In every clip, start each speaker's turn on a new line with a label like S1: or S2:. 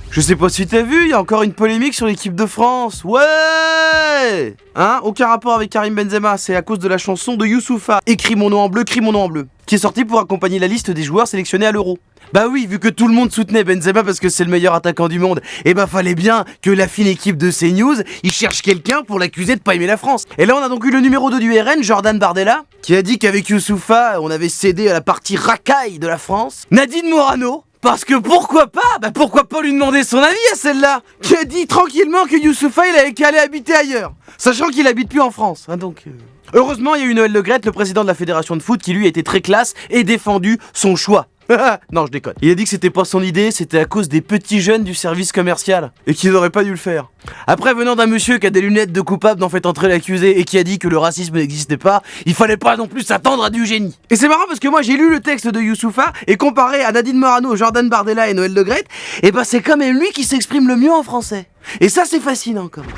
S1: Je sais pas si t'as vu, il y a encore une polémique sur l'équipe de France. Ouais. Hein? Aucun rapport avec Karim Benzema, c'est à cause de la chanson de Youssoupha, Écris mon nom en bleu, crie mon nom en bleu, qui est sortie pour accompagner la liste des joueurs sélectionnés à l'Euro. Bah oui, vu que tout le monde soutenait Benzema parce que c'est le meilleur attaquant du monde, et bah fallait bien que la fine équipe de CNews, ils cherchent quelqu'un pour l'accuser de pas aimer la France. Et là on a donc eu le numéro 2 du RN, Jordan Bardella, qui a dit qu'avec Youssoupha, on avait cédé à la partie racaille de la France. Nadine Morano, parce que pourquoi pas? Bah pourquoi pas lui demander son avis à celle-là, qui a dit tranquillement que Youssoupha il avait qu'à aller habiter ailleurs, sachant qu'il habite plus en France, hein, donc... Heureusement, il y a eu Noël Le Graët, le président de la fédération de foot, qui lui a été très classe et défendu son choix. Non, je déconne. Il a dit que c'était pas son idée, c'était à cause des petits jeunes du service commercial, et qu'ils n'auraient pas dû le faire. Après, venant d'un monsieur qui a des lunettes de coupable d'en fait entrer l'accusé et qui a dit que le racisme n'existait pas, il fallait pas non plus s'attendre à du génie. Et c'est marrant parce que moi j'ai lu le texte de Youssoupha, et comparé à Nadine Morano, Jordan Bardella et Noël Le Graët, et bah c'est quand même lui qui s'exprime le mieux en français. Et ça c'est fascinant quand même.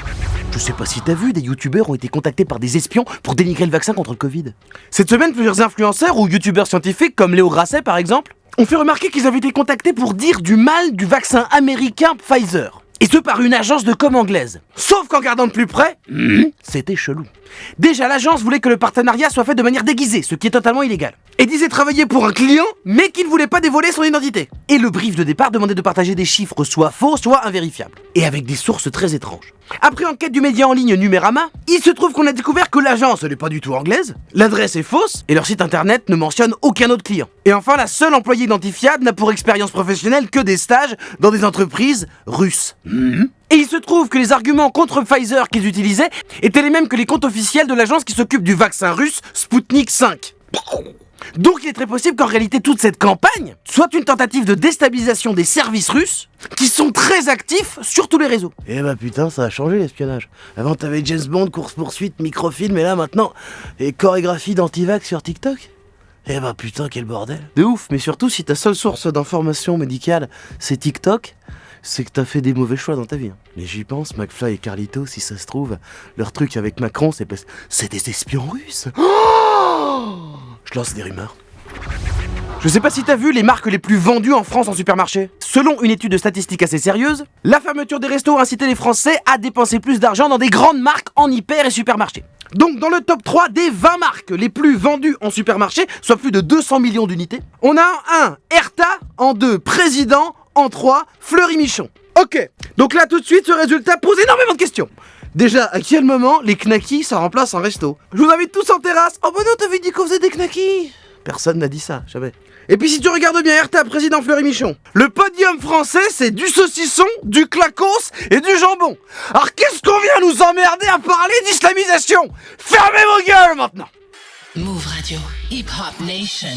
S1: Je sais pas si t'as vu, des youtubeurs ont été contactés par des espions pour dénigrer le vaccin contre le Covid. Cette semaine, plusieurs influenceurs ou youtubeurs scientifiques, comme Léo Grasset par exemple, ont fait remarquer qu'ils avaient été contactés pour dire du mal du vaccin américain Pfizer. Et ce par une agence de com anglaise. Sauf qu'en regardant de plus près, c'était chelou. Déjà, l'agence voulait que le partenariat soit fait de manière déguisée, ce qui est totalement illégal. Et disait travailler pour un client, mais qu'il ne voulait pas dévoiler son identité. Et le brief de départ demandait de partager des chiffres soit faux, soit invérifiables. Et avec des sources très étranges. Après enquête du média en ligne Numérama, il se trouve qu'on a découvert que l'agence n'est pas du tout anglaise, l'adresse est fausse, et leur site internet ne mentionne aucun autre client. Et enfin, la seule employée identifiable n'a pour expérience professionnelle que des stages dans des entreprises russes. Et il se trouve que les arguments contre Pfizer qu'ils utilisaient étaient les mêmes que les comptes officiels de l'agence qui s'occupe du vaccin russe Sputnik 5. Donc il est très possible qu'en réalité toute cette campagne soit une tentative de déstabilisation des services russes qui sont très actifs sur tous les réseaux. Et bah putain, ça a changé l'espionnage. Avant t'avais James Bond, course-poursuite, microfilm, et là maintenant, et chorégraphie d'antivax sur TikTok. Eh bah putain, quel bordel. De ouf, mais surtout si ta seule source d'information médicale c'est TikTok, c'est que t'as fait des mauvais choix dans ta vie. Mais j'y pense, McFly et Carlito, si ça se trouve, leur truc avec Macron, c'est des espions russes. Oh, je lance des rumeurs. Je sais pas si t'as vu les marques les plus vendues en France en supermarché. Selon une étude de statistiques assez sérieuse, la fermeture des restos a incité les Français à dépenser plus d'argent dans des grandes marques en hyper et supermarchés. Donc dans le top 3 des 20 marques les plus vendues en supermarché, soit plus de 200 millions d'unités, on a en 1 Erta, en 2 Président, en 3 Fleury Michon. Ok, donc là tout de suite ce résultat pose énormément de questions. Déjà, à quel moment les knackis ça remplace un resto? Je vous invite tous en terrasse. Oh bah non, t'avais dit qu'on faisait des knackis. Personne n'a dit ça, jamais. Et puis si tu regardes bien Erta, Président, Fleury Michon, le podium français c'est du saucisson, du clacos et du jambon. Alors qu'est-ce qu'on vient nous emmerder à parler d'islamisation? Fermez vos gueules maintenant.
S2: Move Radio, Hip Hop Nation.